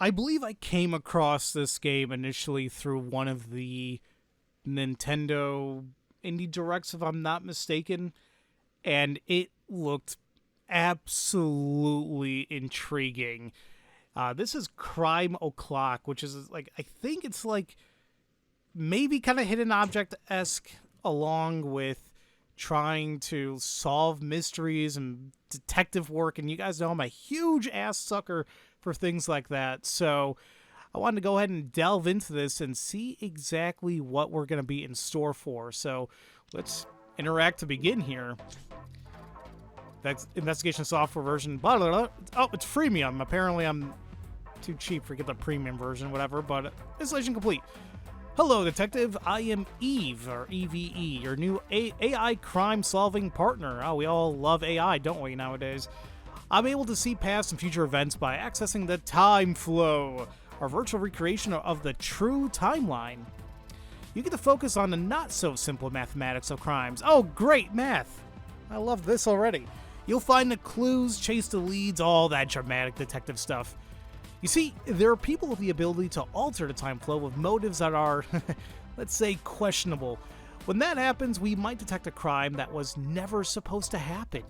I believe I came across this game initially through one of the Nintendo Indie Directs, if I'm not mistaken, and it looked absolutely intriguing. This is Crime O'Clock, which is like, I think it's like maybe kind of hidden object-esque, along with trying to solve mysteries and detective work. And you guys know I'm a huge ass sucker for things like that. So I wanted to go ahead and delve into this and see exactly what we're going to be in store for. So let's interact to begin here. That's investigation software version. Blah, blah, blah. Oh, it's freemium. Apparently I'm too cheap for get the premium version, whatever, but installation complete. Hello, detective. I am Eve, or EVE, your new AI crime-solving partner. Oh, we all love AI, don't we, nowadays? I'm able to see past and future events by accessing the Time Flow, our virtual recreation of the true timeline. You get to focus on the not-so-simple mathematics of crimes. Oh, great math! I love this already. You'll find the clues, chase the leads, all that dramatic detective stuff. You see, there are people with the ability to alter the time flow with motives that are, let's say, questionable. When that happens, we might detect a crime that was never supposed to happen.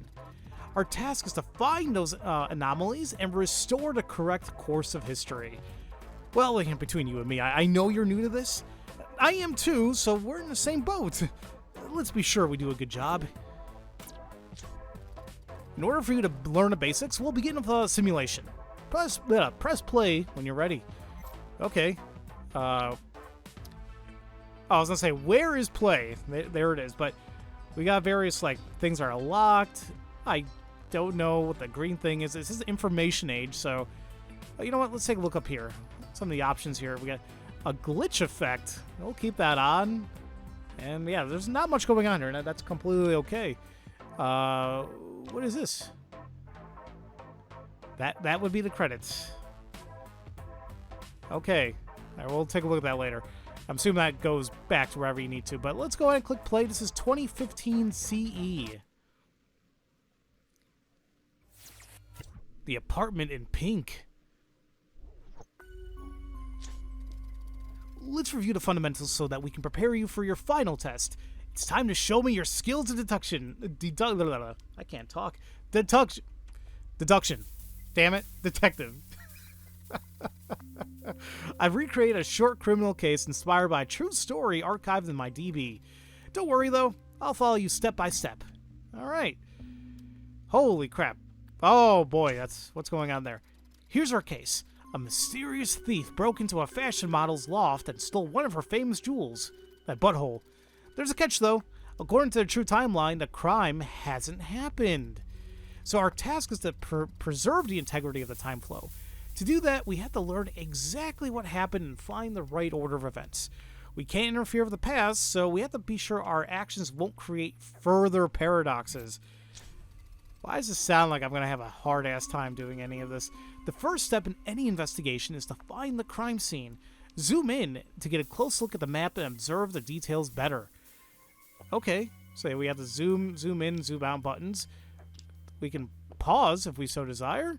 Our task is to find those anomalies and restore the correct course of history. Well, between you and me, I know you're new to this. I am too, so we're in the same boat. Let's be sure we do a good job. In order for you to learn the basics, we'll begin with a simulation. Press play when you're ready. Okay. I was gonna say, where is play? There it is. But we got various, like, things are locked. I don't know what the green thing is. This is information age, so... you know what? Let's take a look up here. Some of the options here. We got a glitch effect. We'll keep that on. And, yeah, there's not much going on here. And that's completely okay. What is this? That would be the credits. Okay. All right, we'll take a look at that later. I'm assuming that goes back to wherever you need to. But let's go ahead and click play. This is 2015 CE. The apartment in pink. Let's review the fundamentals so that we can prepare you for your final test. It's time to show me your skills of deduction. I can't talk. Deduction. Damn it. Detective. I've recreated a short criminal case inspired by a true story archived in my DB. Don't worry, though. I'll follow you step by step. All right. Holy crap. Oh, boy. That's what's going on there. Here's our case. A mysterious thief broke into a fashion model's loft and stole one of her famous jewels. That butthole. There's a catch, though. According to the true timeline, the crime hasn't happened. So our task is to preserve the integrity of the time flow. To do that, we have to learn exactly what happened and find the right order of events. We can't interfere with the past, so we have to be sure our actions won't create further paradoxes. Why does this sound like I'm going to have a hard-ass time doing any of this? The first step in any investigation is to find the crime scene. Zoom in to get a close look at the map and observe the details better. Okay, so we have the zoom in, zoom out buttons. We can pause if we so desire.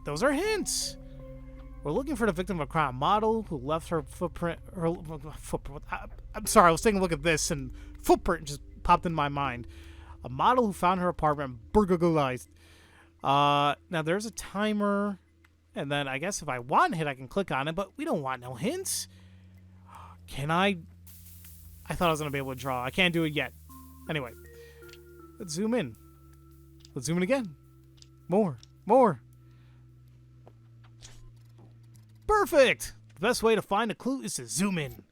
Those are hints. We're looking for the victim of a crime model who left her footprint. I'm sorry, I was taking a look at this and footprint just popped in my mind. A model who found her apartment burglarized. Now there's a timer, and then I guess if I want a hint, I can click on it, but we don't want no hints. Can I? I thought I was gonna be able to draw. I can't do it yet. Anyway, let's zoom in. Let's zoom in again. More. Perfect! The best way to find a clue is to zoom in.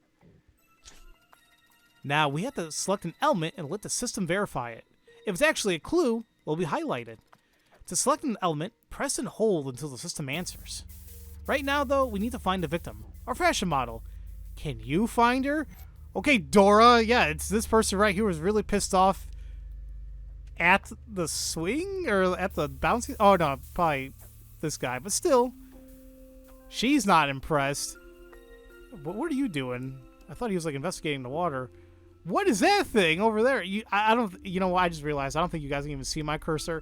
Now we have to select an element and let the system verify it. If it's actually a clue, it will be highlighted. To select an element, press and hold until the system answers. Right now, though, we need to find the victim, our fashion model. Can you find her? Okay, Dora, yeah, it's this person right here who's really pissed off at the swing or at the bouncing. Oh, no, probably this guy, but still, she's not impressed. What are you doing? I thought he was like investigating the water. What is that thing over there? I don't. You know what? I just realized I don't think you guys can even see my cursor.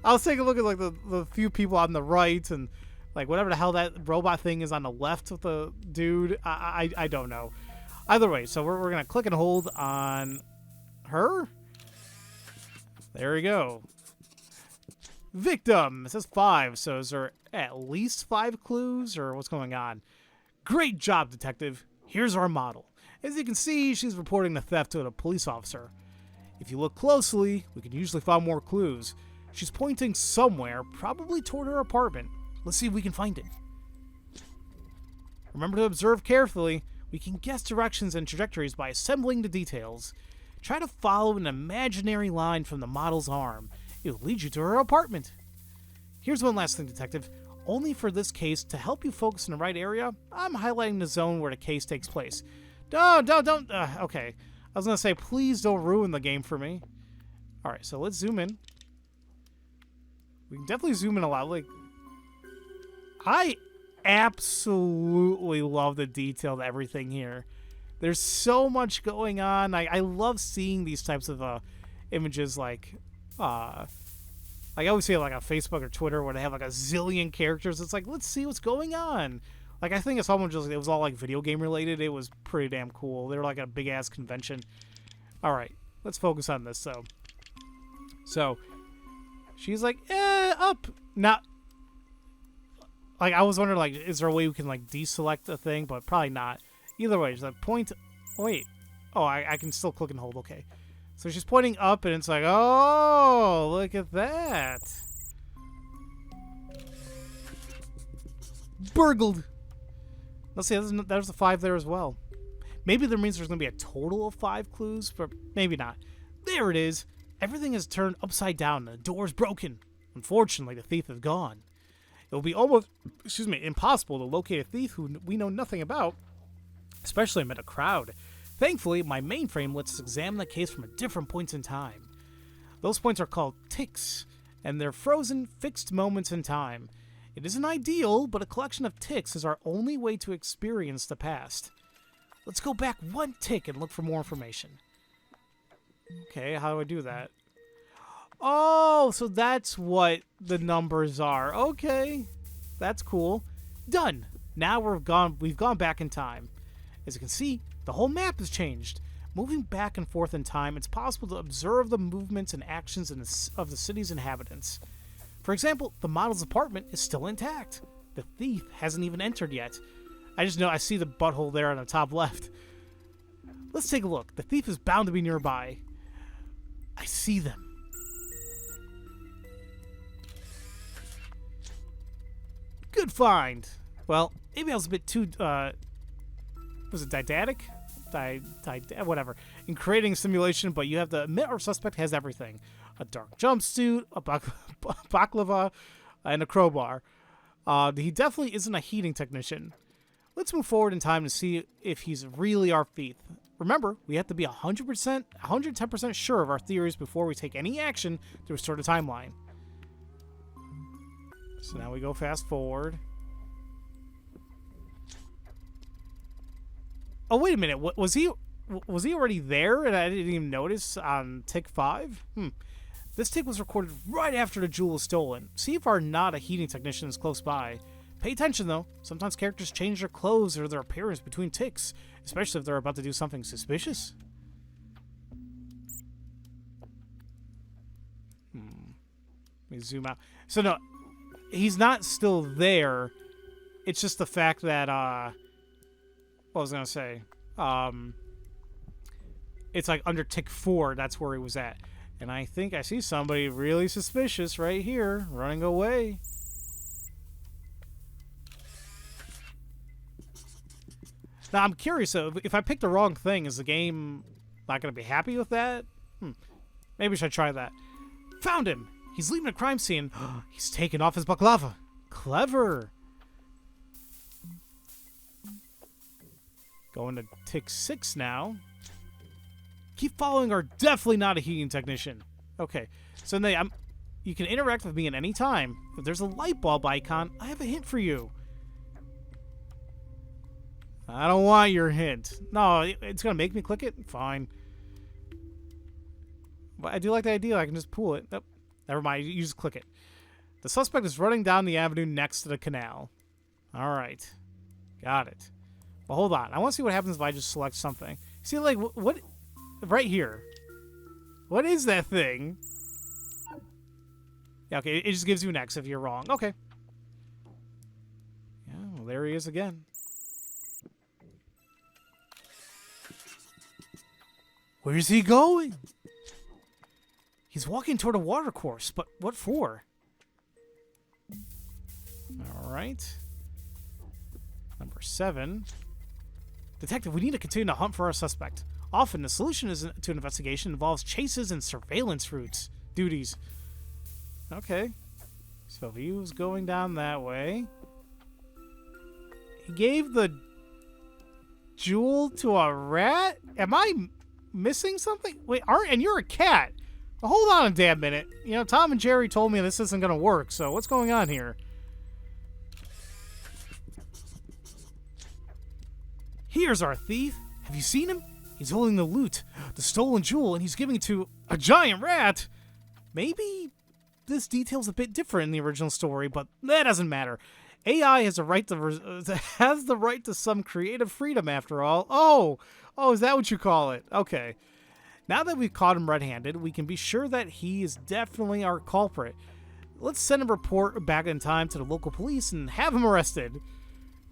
I was taking a look at like the few people on the right and like whatever the hell that robot thing is on the left with the dude. I don't know. Either way, so we're gonna click and hold on her. There we go. Victim. It says 5. So is there at least 5 clues or what's going on? Great job, detective. Here's our model. As you can see, she's reporting the theft to a police officer. If you look closely, we can usually find more clues. She's pointing somewhere, probably toward her apartment. Let's see if we can find it. Remember to observe carefully. We can guess directions and trajectories by assembling the details. Try to follow an imaginary line from the model's arm. It will lead you to her apartment. Here's one last thing, detective. Only for this case, to help you focus in the right area, I'm highlighting the zone where the case takes place. Don't. Okay. I was going to say, please don't ruin the game for me. Alright, so let's zoom in. We can definitely zoom in a lot. Like, I absolutely love the detail to everything here. There's so much going on. I love seeing these types of images like I always see like on Facebook or Twitter where they have like a zillion characters. It's like, let's see what's going on. Like, I think if someone just, it was all like video game related, it was pretty damn cool. They were like a big ass convention. Alright, let's focus on this. So she's like, up. Now, like, I was wondering, like, is there a way we can like deselect a thing? But probably not. Either way, just like point. Wait. Oh, I can still click and hold. Okay. So she's pointing up, and it's like, oh, look at that. Burgled. Let's see, there's the 5 there as well. Maybe that means there's going to be a total of 5 clues, but maybe not. There it is. Everything is turned upside down, and the door's broken. Unfortunately, the thief is gone. It will be almost, impossible to locate a thief who we know nothing about, especially amid a crowd. Thankfully, my mainframe lets us examine the case from different points in time. Those points are called ticks, and they're frozen, fixed moments in time. It isn't ideal, but a collection of ticks is our only way to experience the past. Let's go back 1 tick and look for more information. Okay, how do I do that? Oh, so that's what the numbers are. Okay, that's cool. Done. Now we've gone back in time. As you can see, the whole map has changed. Moving back and forth in time, it's possible to observe the movements and actions of the city's inhabitants. For example, the model's apartment is still intact. The thief hasn't even entered yet. I just know I see the butthole there on the top left. Let's take a look. The thief is bound to be nearby. I see them. Good find. Well, maybe I was a bit too, was it didactic? Whatever. In creating a simulation, but you have to admit our suspect has everything. A dark jumpsuit, a baklava, and a crowbar. He definitely isn't a heating technician. Let's move forward in time to see if he's really our thief. Remember, we have to be 100%, 110% sure of our theories before we take any action to restore the timeline. So now we go fast forward. Oh, wait a minute. Was he already there and I didn't even notice on tick 5? This tick was recorded right after the jewel was stolen. See if our not a heating technician is close by. Pay attention, though. Sometimes characters change their clothes or their appearance between ticks, especially if they're about to do something suspicious. Let me zoom out. So, no, he's not still there. It's just the fact that, what was I going to say? It's like under tick 4, that's where he was at. And I think I see somebody really suspicious right here, running away. Now, I'm curious, though, if I pick the wrong thing, is the game not going to be happy with that? Maybe I should try that. Found him! He's leaving a crime scene. He's taken off his baklava. Clever! Going to tick 6 now. Keep following our definitely not a heating technician. Okay, so then you can interact with me at any time. If there's a light bulb icon, I have a hint for you. I don't want your hint. No, it's going to make me click it? Fine. But I do like the idea. I can just pull it. Nope. Never mind. You just click it. The suspect is running down the avenue next to the canal. All right. Got it. Well, hold on. I want to see what happens if I just select something. See, like, what? Right here. What is that thing? Yeah, okay. It just gives you an X if you're wrong. Okay. Yeah, well, there he is again. Where's he going? He's walking toward a water course, but what for? All right. Number 7. Detective, we need to continue to hunt for our suspect. Often, the solution to an investigation involves chases and surveillance routes. Duties. Okay. So he was going down that way. He gave the jewel to a rat? Am I missing something? Wait, and you're a cat. Well, hold on a damn minute. You know, Tom and Jerry told me this isn't going to work, so what's going on here? Here's our thief. Have you seen him? He's holding the loot, the stolen jewel, and he's giving it to a giant rat. Maybe this detail's a bit different in the original story, but that doesn't matter. AI has the right to some creative freedom, after all. Oh, is that what you call it? Okay. Now that we've caught him red-handed, we can be sure that he is definitely our culprit. Let's send a report back in time to the local police and have him arrested.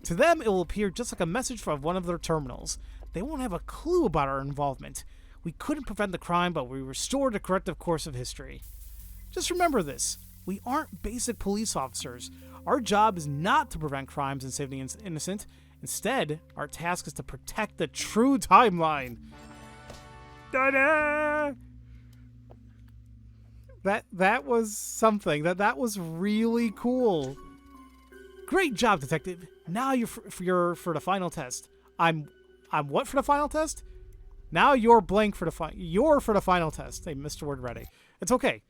To them, it will appear just like a message from one of their terminals. They won't have a clue about our involvement. We couldn't prevent the crime, but we restored the corrective course of history. Just remember this. We aren't basic police officers. Our job is not to prevent crimes and save the innocent. Instead, our task is to protect the true timeline. Ta-da! That was something. That was really cool. Great job, detective. Now you're for the final test. I'm what for the final test? Now you're blank for the you're for the final test. Hey, Mr. Word ready. It's okay.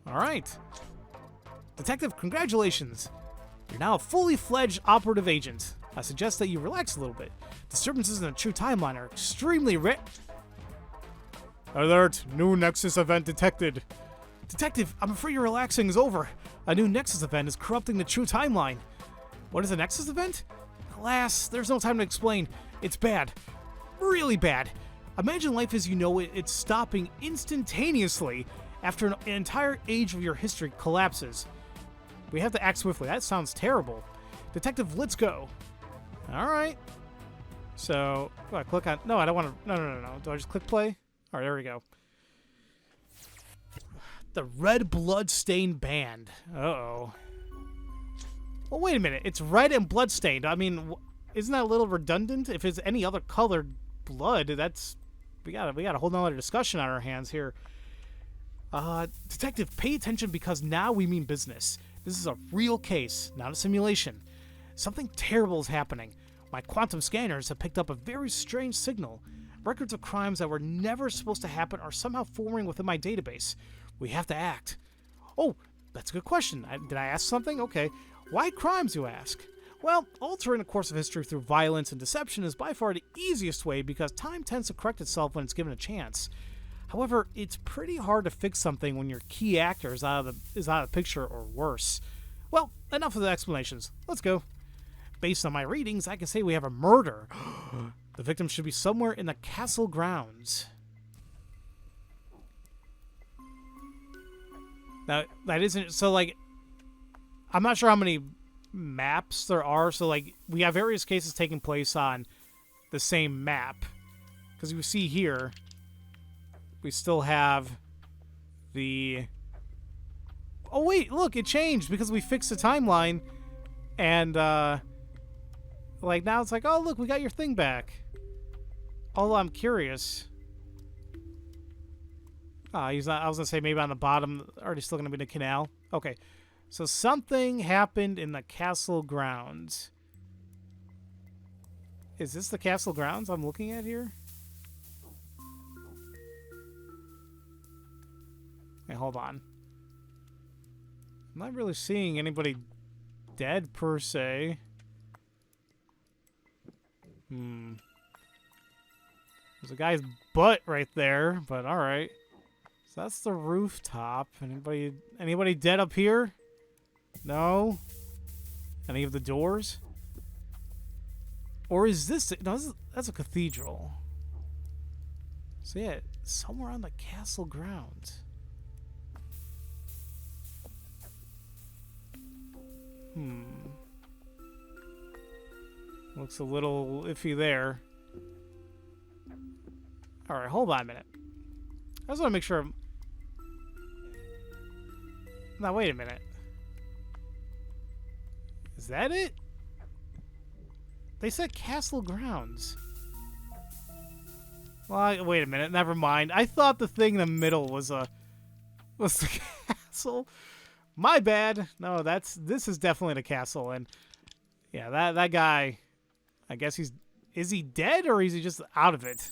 All right. Detective, congratulations. You're now a fully fledged operative agent. I suggest that you relax a little bit. Disturbances in the true timeline are extremely rare. Alert! New Nexus event detected. Detective, I'm afraid your relaxing is over. A new Nexus event is corrupting the true timeline. What is a Nexus event? Alas, there's no time to explain. It's bad. Really bad. Imagine life as you know it, it's stopping instantaneously after an entire age of your history collapses. We have to act swiftly. That sounds terrible. Detective, let's go. Alright. So, do I click on... No, I don't want to... No. Do I just click play? Alright, there we go. The Red Bloodstained Band. Uh-oh. Well, wait a minute. It's red and bloodstained. I mean, isn't that a little redundant? If it's any other colored blood, that's... We got a whole nother discussion on our hands here. Detective, pay attention because now we mean business. This is a real case, not a simulation. Something terrible is happening. My quantum scanners have picked up a very strange signal. Records of crimes that were never supposed to happen are somehow forming within my database. We have to act. Oh, that's a good question. Did I ask something? Okay. Why crimes, you ask? Well, altering the course of history through violence and deception is by far the easiest way because time tends to correct itself when it's given a chance. However, it's pretty hard to fix something when your key actor is out of the picture or worse. Well, enough of the explanations. Let's go. Based on my readings, I can say we have a murder. The victim should be somewhere in the castle grounds. Now, that isn't... So, like... I'm not sure how many maps there are. So, like, we have various cases taking place on the same map. Because you see here... We still have the... Oh, wait, look, it changed because we fixed the timeline. And, like, now it's like, oh, look, we got your thing back. Although I'm curious. He's not... I was going to say maybe on the bottom, already still going to be the canal. Okay, so something happened in the castle grounds. Is this the castle grounds I'm looking at here? Hey, hold on. I'm not really seeing anybody dead, per se. There's a guy's butt right there, but alright. So that's the rooftop. Anybody dead up here? No? Any of the doors? Or is this... No, that's a cathedral. So yeah, somewhere on the castle grounds. Looks a little iffy there. Alright, hold on a minute. I just want to make sure... Now, wait a minute. Is that it? They said castle grounds. Well, wait a minute. Never mind. I thought the thing in the middle was the castle. My bad. No, this is definitely the castle. And yeah, that guy, I guess is he dead or is he just out of it?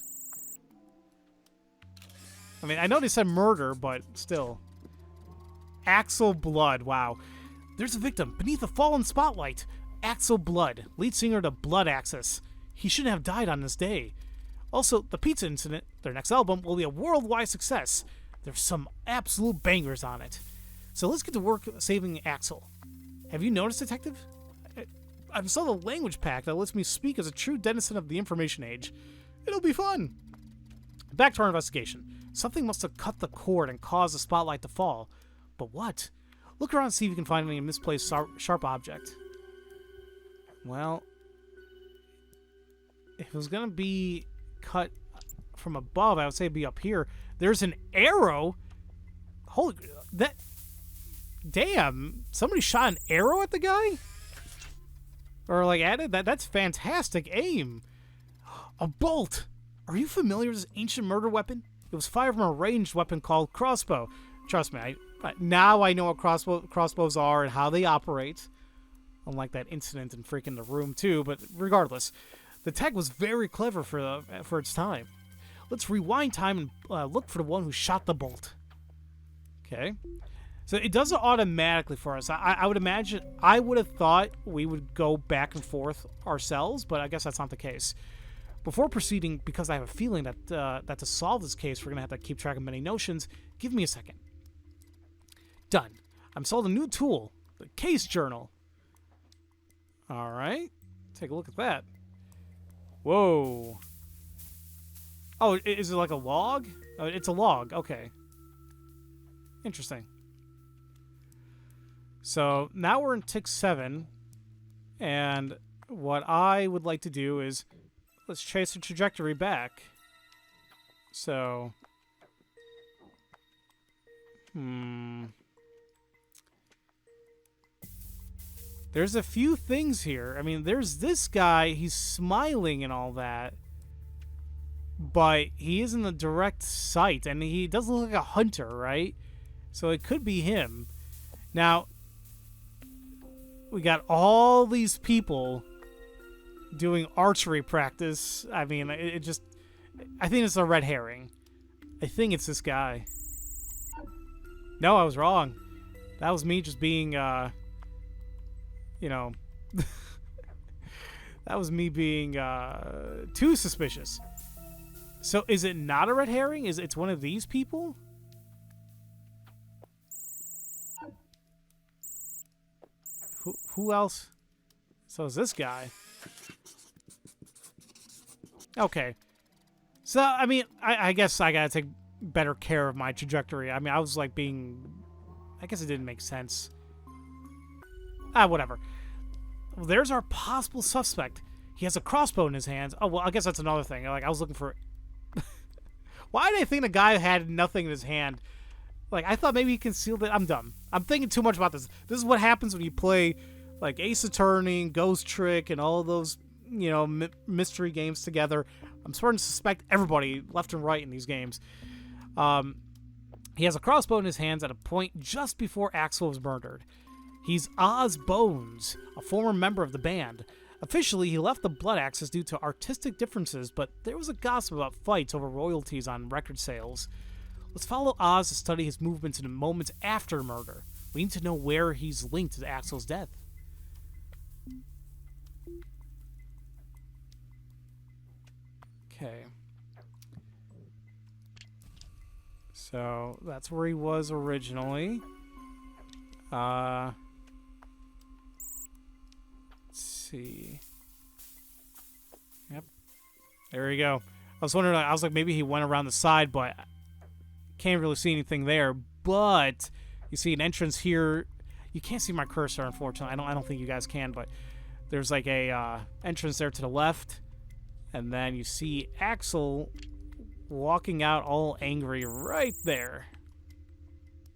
I mean, I know they said murder, but still. Axel Blood. Wow. There's a victim beneath a fallen spotlight. Axel Blood, lead singer to Blood Axis. He shouldn't have died on this day. Also, The Pizza Incident, their next album, will be a worldwide success. There's some absolute bangers on it. So let's get to work saving Axel. Have you noticed, Detective? I've saw the language pack that lets me speak as a true denizen of the information age. It'll be fun. Back to our investigation. Something must have cut the cord and caused the spotlight to fall. But what? Look around and see if you can find any misplaced sharp object. Well, if it was going to be cut from above, I would say it'd be up here. There's an arrow. Holy... That... Damn. Somebody shot an arrow at the guy? Or, like, at it? That's fantastic aim. A bolt. Are you familiar with this ancient murder weapon? It was fired from a ranged weapon called crossbow. Trust me, now I know what crossbows are and how they operate. Unlike that incident in freaking the room, too. But regardless, the tech was very clever for its time. Let's rewind time and look for the one who shot the bolt. Okay. So it does it automatically for us. I would imagine... I would have thought we would go back and forth ourselves, but I guess that's not the case. Before proceeding, because I have a feeling that to solve this case, we're going to have to keep track of many notions, give me a second. Done. I'm installed a new tool, the Case Journal. All right. Take a look at that. Whoa. Oh, is it like a log? Oh, it's a log. Okay. Interesting. So now we're in tick 7, and what I would like to do is let's trace the trajectory back. So, there's a few things here. I mean, there's this guy, he's smiling and all that, but he is in the direct sight, and he does look like a hunter, right? So it could be him. Now, we got all these people doing archery practice. I mean, it just... I think it's a red herring. I think it's this guy. No, I was wrong. That was me just being, you know... that was me being, too suspicious. So, is it not a red herring? It's one of these people? Who else? So is this guy. Okay. So, I mean, I guess I gotta take better care of my trajectory. I mean, I was like being... I guess it didn't make sense. Whatever. Well, there's our possible suspect. He has a crossbow in his hands. Oh, well, I guess that's another thing. Like, I was looking for... Why did I think the guy had nothing in his hand? Like, I thought maybe he concealed it. I'm dumb. I'm thinking too much about this. This is what happens when you play... like Ace Attorney, Ghost Trick, and all of those, you know, mystery games together. I'm starting to suspect everybody left and right in these games. He has a crossbow in his hands at a point just before Axel was murdered. He's Oz Bones, a former member of the band. Officially, he left the Blood Axis due to artistic differences, but there was a gossip about fights over royalties on record sales. Let's follow Oz to study his movements in the moments after murder. We need to know where he's linked to Axel's death. Okay. So that's where he was originally. Let's see. Yep. There we go. I was wondering, I was like, maybe he went around the side, but can't really see anything there. But you see an entrance here. You can't see my cursor, unfortunately. I don't think you guys can, but there's like a entrance there to the left. And then you see Axel walking out all angry right there.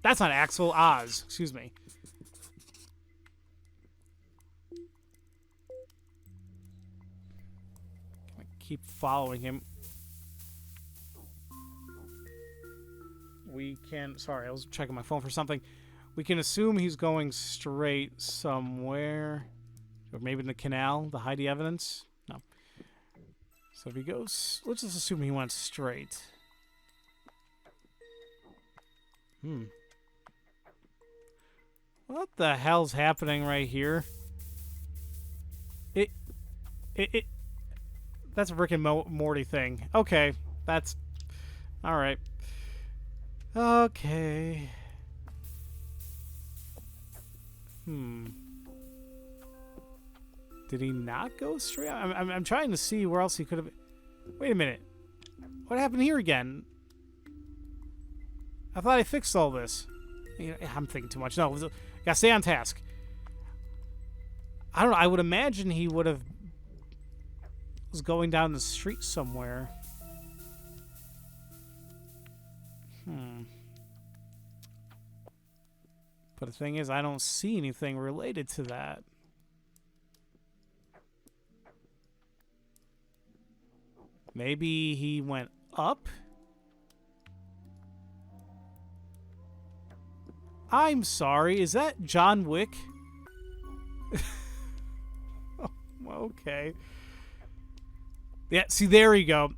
That's not Axel, Oz. Excuse me. I keep following him. We can... Sorry, I was checking my phone for something. We can assume he's going straight somewhere. Or maybe in the canal to hide the evidence. No. So if he goes... Let's just assume he went straight. What the hell's happening right here? That's a Rick and Morty thing. Okay, that's... Alright. Okay. Did he not go straight? I'm trying to see where else he could have... Wait a minute. What happened here again? I thought I fixed all this. You know, I'm thinking too much. No, gotta stay on task. I don't know. I would imagine he would have... was going down the street somewhere. But the thing is, I don't see anything related to that. Maybe he went up? I'm sorry, is that John Wick? Oh, okay. Yeah, see, there you go.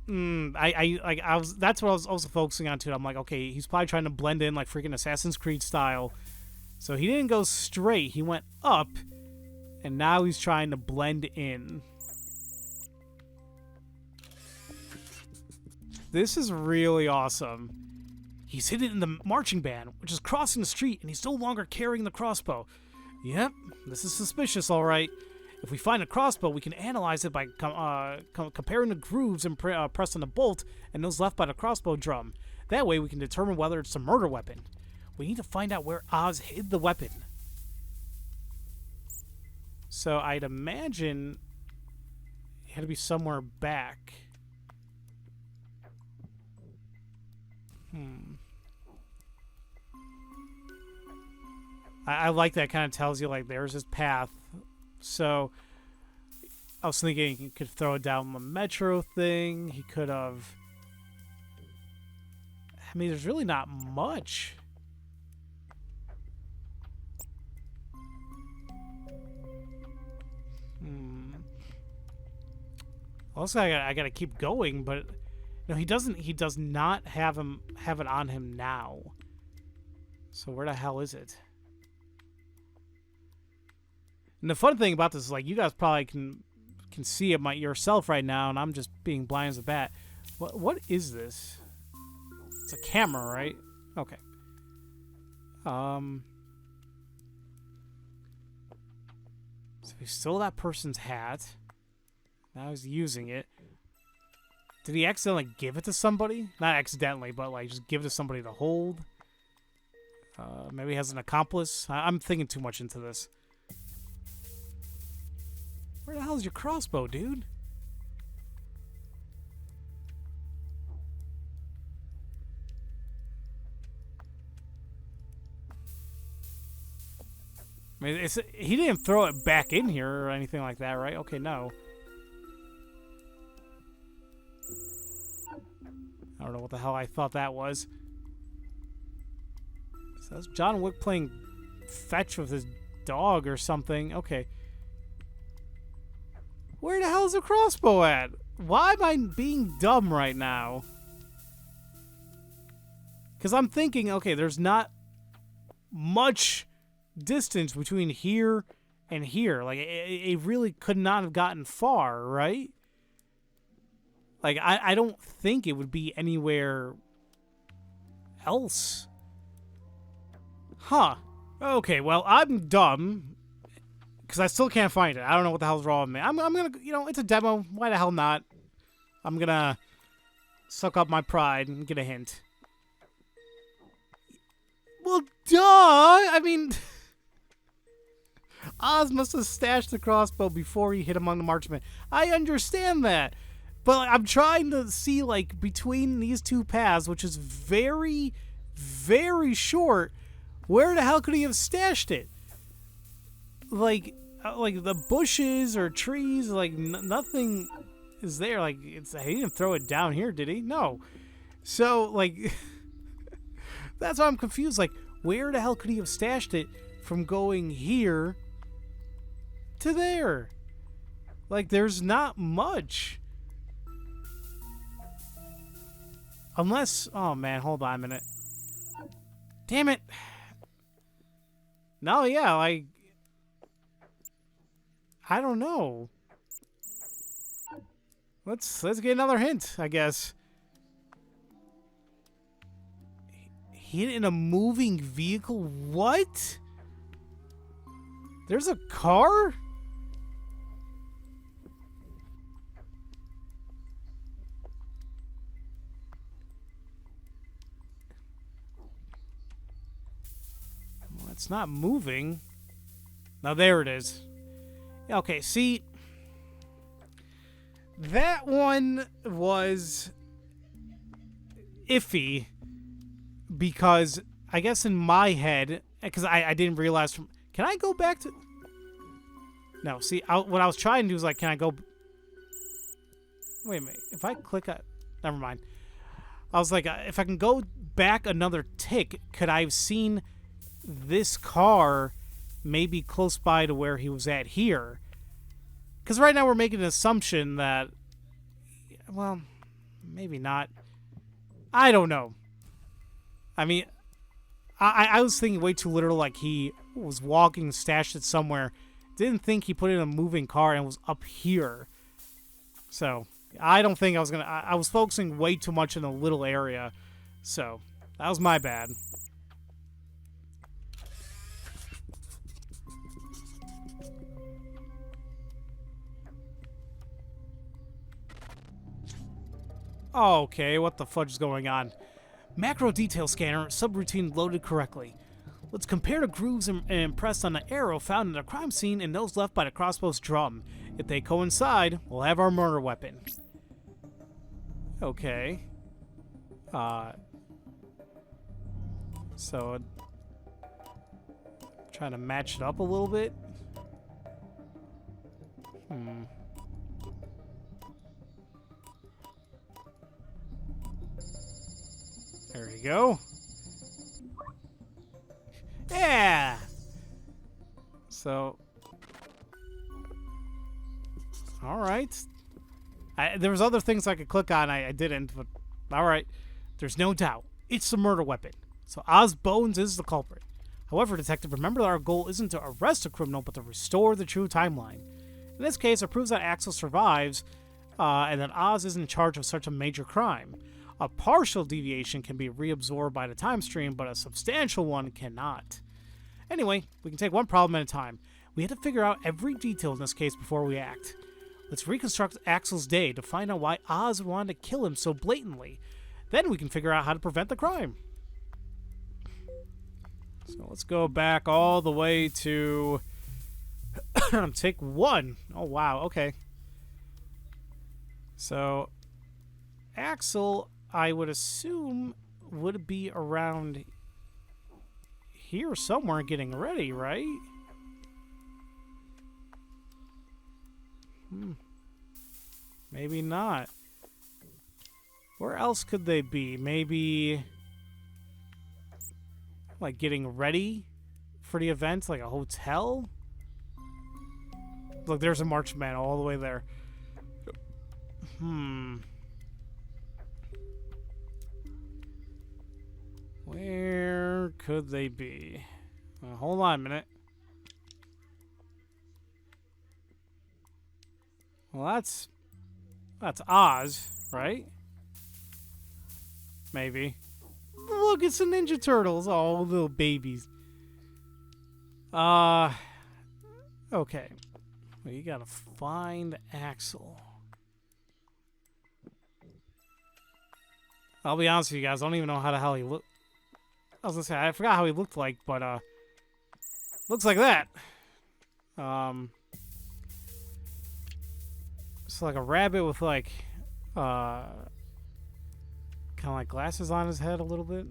I was. That's what I was also focusing on too. I'm like, okay, he's probably trying to blend in like freaking Assassin's Creed style. So he didn't go straight. He went up, and now he's trying to blend in. This is really awesome. He's hidden in the marching band, which is crossing the street, and he's no longer carrying the crossbow. Yep, this is suspicious, all right. If we find a crossbow, we can analyze it by comparing the grooves and pressing the bolt and those left by the crossbow drum. That way we can determine whether it's a murder weapon. We need to find out where Oz hid the weapon. So I'd imagine it had to be somewhere back. I like that. Kind of tells you like there's his path. So I was thinking he could throw it down the metro thing. He could have... I mean, there's really not much. Also, I gotta keep going, but no, he doesn't. He does not have it on him now. So where the hell is it? And the fun thing about this is, like, you guys probably can see it yourself right now, and I'm just being blind as a bat. What is this? It's a camera, right? Okay. So he stole that person's hat. Now he's using it. Did he accidentally give it to somebody? Not accidentally, but like just give it to somebody to hold. Maybe he has an accomplice. I'm thinking too much into this. Where the hell is your crossbow, dude? I mean, he didn't throw it back in here or anything like that, right? Okay, no. I don't know what the hell I thought that was. So that's John Wick playing fetch with his dog or something. Okay. Where the hell is the crossbow at? Why am I being dumb right now? Because I'm thinking, okay, there's not much distance between here and here. Like, it really could not have gotten far, right? Like, I don't think it would be anywhere else? Huh. Okay, well, I'm dumb. Because I still can't find it. I don't know what the hell's wrong with me. I'm gonna, it's a demo. Why the hell not? I'm gonna suck up my pride and get a hint. Well, duh! I mean, Oz must have stashed the crossbow before he hit among the marksmen. I understand that. But like, I'm trying to see, like, between these two paths, which is very, very short, where the hell could he have stashed it? Like the bushes or trees, like, nothing is there. Like, he didn't throw it down here, did he? No. So, like, that's why I'm confused. Like, where the hell could he have stashed it from going here to there? Like, there's not much. Unless, oh man, hold on a minute. Damn it. No, yeah, like, I don't know. Let's get another hint, I guess. Hit in a moving vehicle? What? There's a car? Well, it's not moving. Now there it is. Okay, see, that one was iffy because I guess in my head, because I didn't realize from, can I go back to, no, see, what I was trying to do was like, can I go, wait a minute, if I click, never mind. I was like, if I can go back another tick, could I have seen this car maybe close by to where he was at here? Because right now we're making an assumption that, well, maybe not. I don't know. I mean, I was thinking way too literal, like he was walking, stashed it somewhere. Didn't think he put it in a moving car and was up here. So, I don't think I was going to... I was focusing way too much in a little area. So, that was my bad. Okay, what the fudge is going on? Macro detail scanner, subroutine loaded correctly. Let's compare the grooves impressed on the arrow found in the crime scene and those left by the crossbow's drum. If they coincide, we'll have our murder weapon. Okay. So, trying to match it up a little bit. There you go. Yeah! So... Alright. There was other things I could click on, I didn't, but... Alright. There's no doubt. It's the murder weapon. So Oz Bones is the culprit. However, Detective, remember that our goal isn't to arrest a criminal, but to restore the true timeline. In this case, it proves that Axel survives, and that Oz is in charge of such a major crime. A partial deviation can be reabsorbed by the time stream, but a substantial one cannot. Anyway, we can take one problem at a time. We had to figure out every detail in this case before we act. Let's reconstruct Axel's day to find out why Oz wanted to kill him so blatantly. Then we can figure out how to prevent the crime. So let's go back all the way to take one. Oh, wow. Okay. So Axel, I would assume, would be around here somewhere getting ready, right? Maybe not. Where else could they be? Maybe like getting ready for the event, like a hotel? Look, there's a marchman all the way there. Where could they be? Hold on a minute. Well, that's Oz, right? Maybe. look, it's the Ninja Turtles. Oh, little babies. Okay. Well, you gotta find Axel. I'll be honest with you guys, I don't even know how the hell he looked. I was gonna say, I forgot how he looked like, but, looks like that. It's like a rabbit with, like, kind of like glasses on his head a little bit.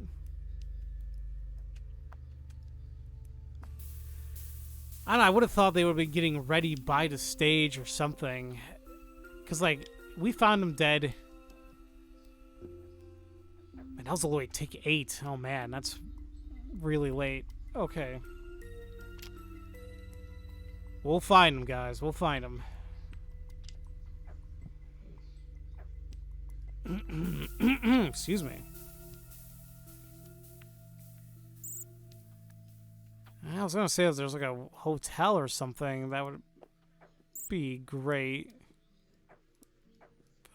I don't know, I would have thought they would be getting ready by the stage or something. Because, like, we found him dead. Man, that was all the way to take 8. Oh, man, that's really late. Okay. We'll find him, guys. We'll find him. Excuse me. I was gonna say if there's like a hotel or something, that would be great.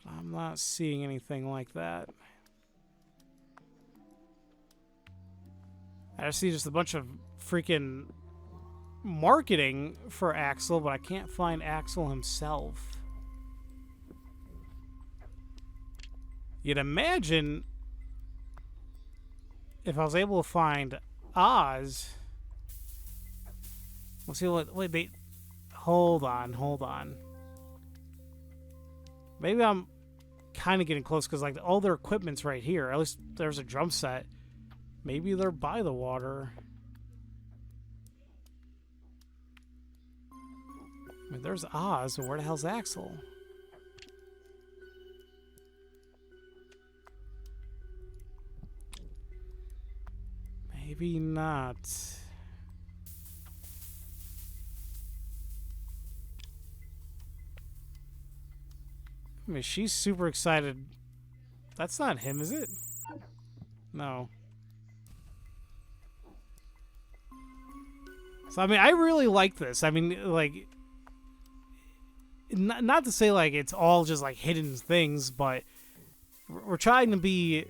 But I'm not seeing anything like that. I see just a bunch of freaking marketing for Axel, but I can't find Axel himself. You'd imagine if I was able to find Oz. Let's see what. Wait, they. Hold on. Maybe I'm kind of getting close because, like, all their equipment's right here. At least there's a drum set. Maybe they're by the water. I mean, there's Oz, but where the hell's Axel? Maybe not. I mean, she's super excited. That's not him, is it? No. So, I mean, I really like this. I mean, like, not to say, like, it's all just, like, hidden things, but we're trying to be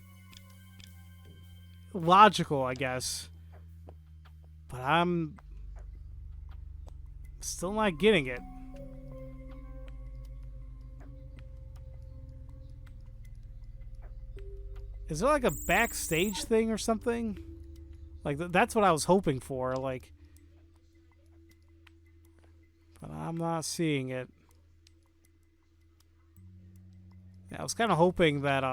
logical, I guess. But I'm still not getting it. Is there like a backstage thing or something? Like, that's what I was hoping for, like. But I'm not seeing it. Yeah, I was kind of hoping that,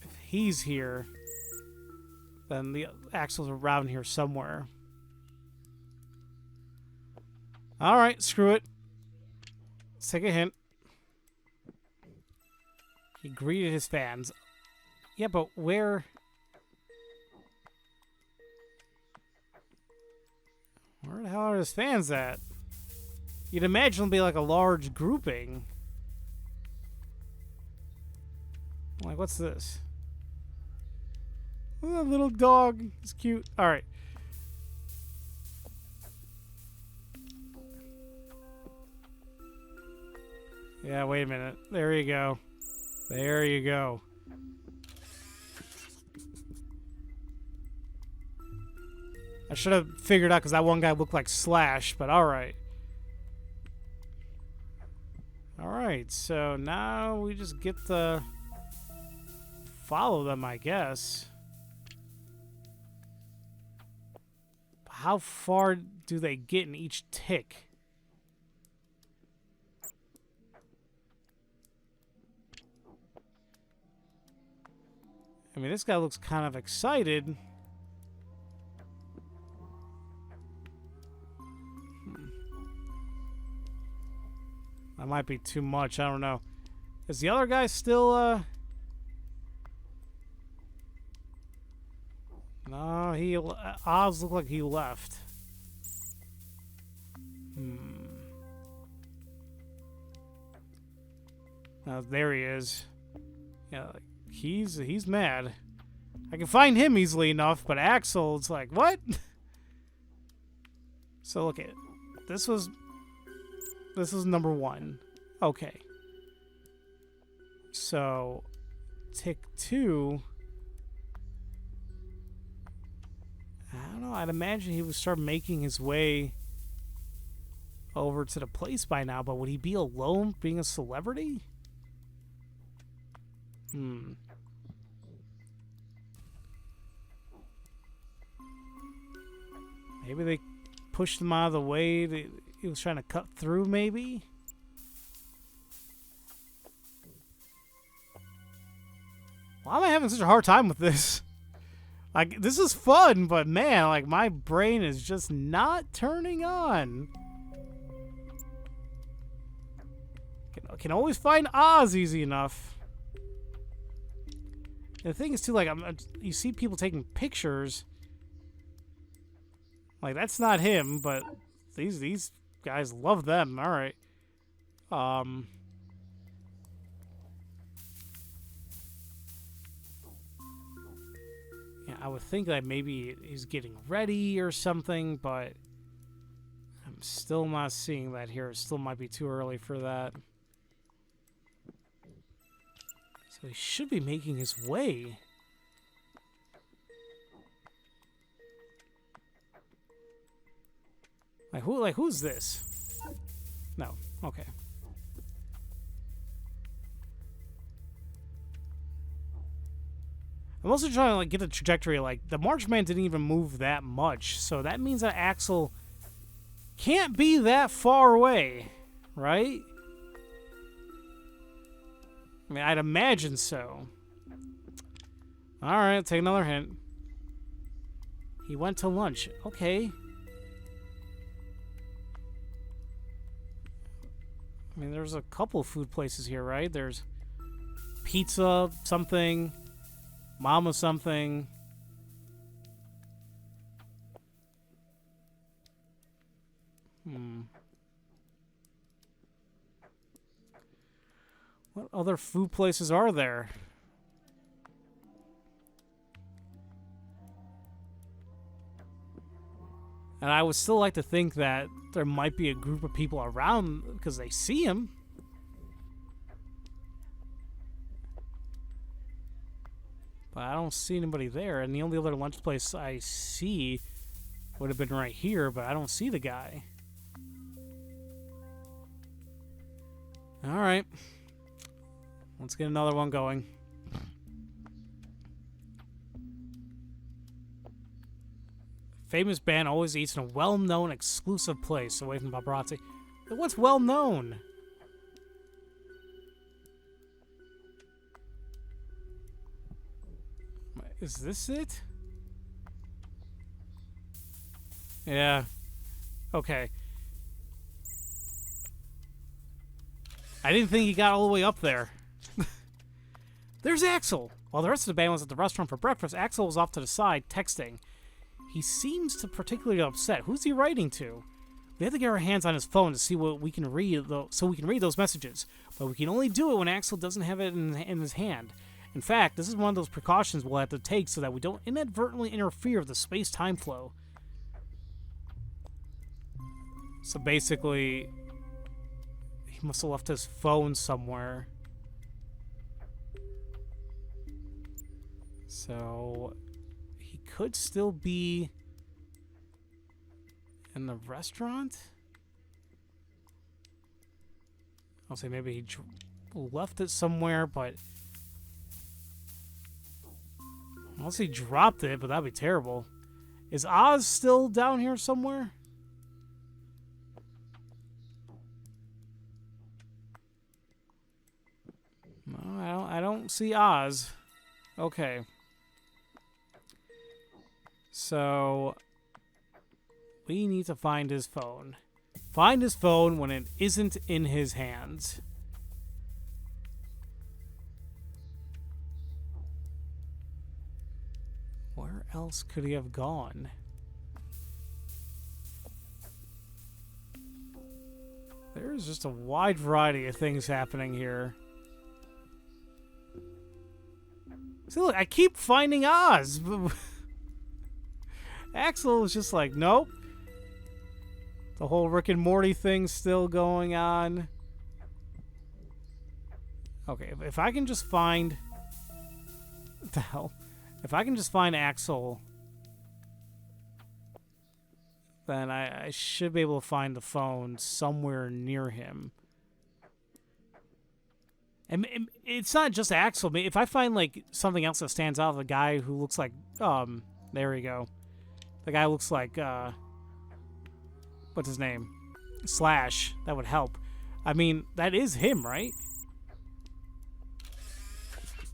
if he's here, then the Axel's around here somewhere. Alright, screw it. Let's take a hint. He greeted his fans. Yeah, but where... Where the hell are his fans at? You'd imagine it'd be like a large grouping. Like, what's this? Oh, a little dog. It's cute. Alright. Yeah, wait a minute. There you go. There you go. I should have figured out because that one guy looked like Slash, but alright. Alright, so now we just get to follow them, I guess. How far do they get in each tick? I mean, this guy looks kind of excited. That might be too much. I don't know. Is the other guy still, No, Oz looked like he left. Now, there he is. Yeah, like, he's mad. I can find him easily enough, but Axel, it's like, what? So look at it. This was number 1. Okay. So tick 2 Well, I'd imagine he would start making his way over to the place by now, but would he be alone being a celebrity? Maybe they pushed him out of the way. He was trying to cut through, maybe? Why am I having such a hard time with this? Like, this is fun, but man, like, my brain is just not turning on. Can always find Oz easy enough. The thing is, too, like, you see people taking pictures. Like, that's not him, but these guys love them. All right. Yeah, I would think that maybe he's getting ready or something, but I'm still not seeing that here. It still might be too early for that. So he should be making his way. Who's this? No. Okay. I'm also trying to, like, get the trajectory. Like, the Marchman didn't even move that much, so that means that Axel can't be that far away, right? I mean, I'd imagine so. Alright, take another hint. He went to lunch. Okay. I mean, there's a couple food places here, right? There's pizza something, mama something. What other food places are there? And I would still like to think that there might be a group of people around because they see him. But I don't see anybody there, and the only other lunch place I see would have been right here, but I don't see the guy. Alright. Let's get another one going. Famous band always eats in a well-known exclusive place away from paparazzi. What's well-known? Is this it? Yeah. Okay. I didn't think he got all the way up there. There's Axel. While the rest of the band was at the restaurant for breakfast, Axel was off to the side, texting. He seems to particularly upset. Who's he writing to? We have to get our hands on his phone to see what we can read, so we can read those messages. But we can only do it when Axel doesn't have it in his hand. In fact, this is one of those precautions we'll have to take so that we don't inadvertently interfere with the space-time flow. So basically, he must have left his phone somewhere. So he could still be in the restaurant? I'll say maybe he left it somewhere, but unless he dropped it, but that'd be terrible. Is Oz still down here somewhere? No, I don't see Oz. Okay. So we need to find his phone. Find his phone when it isn't in his hands. Where else could he have gone? There's just a wide variety of things happening here. See, look, I keep finding Oz. Axel is just like, nope. The whole Rick and Morty thing's still going on. Okay, if I can just find... What the hell? If I can just find Axel then I should be able to find the phone somewhere near him. And it's not just Axel. If I find like something else that stands out, the guy who looks like there we go. The guy looks like what's his name? Slash. That would help. I mean, that is him, right?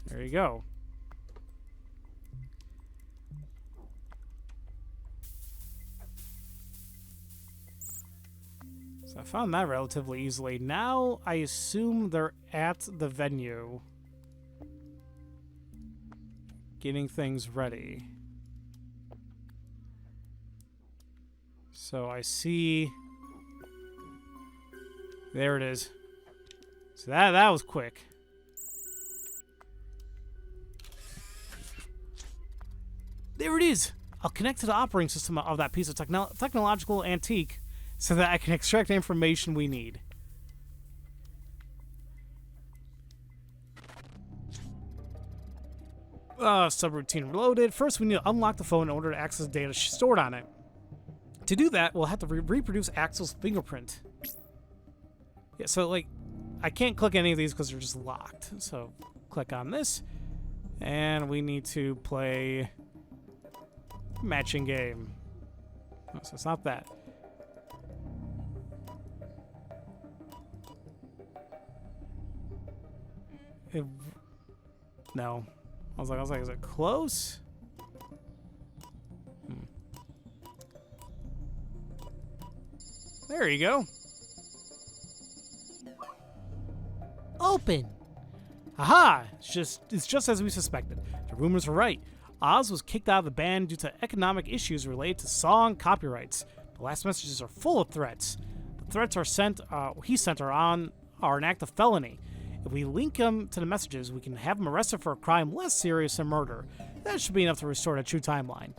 There you go. So I found that relatively easily. Now I assume they're at the venue, getting things ready. So I see. There it is. So that was quick. There it is. I'll connect to the operating system of that piece of technological antique so that I can extract the information we need. Subroutine reloaded. First, we need to unlock the phone in order to access data stored on it. To do that, we'll have to reproduce Axel's fingerprint. Yeah, so, like, I can't click any of these because they're just locked. So, click on this. And we need to play matching game. Oh, so it's not that. No. I was like, is it close? There you go. Open. Aha! It's just as we suspected. The rumors were right. Oz was kicked out of the band due to economic issues related to song copyrights. The last messages are full of threats. The threats he sent are an act of felony. If we link him to the messages, we can have him arrested for a crime less serious than murder. That should be enough to restore the true timeline.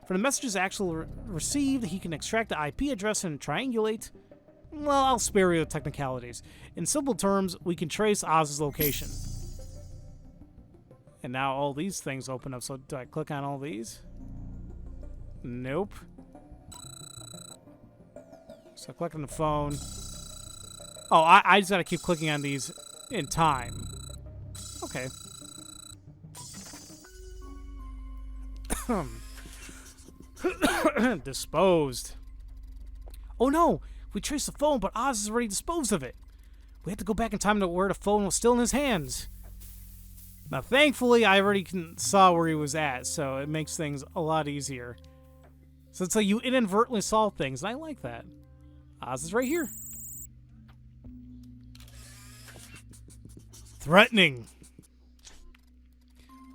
From the messages Axel received, he can extract the IP address and triangulate. Well, I'll spare you the technicalities. In simple terms, we can trace Oz's location. And now all these things open up. So do I click on all these? Nope. So I click on the phone. Oh, I just gotta keep clicking on these in time. Okay. Disposed. Oh no! We traced the phone, but Oz has already disposed of it. We have to go back in time to where the phone was still in his hands. Now, thankfully, I already saw where he was at, so it makes things a lot easier. So it's like you inadvertently solve things, and I like that. Oz is right here. Threatening.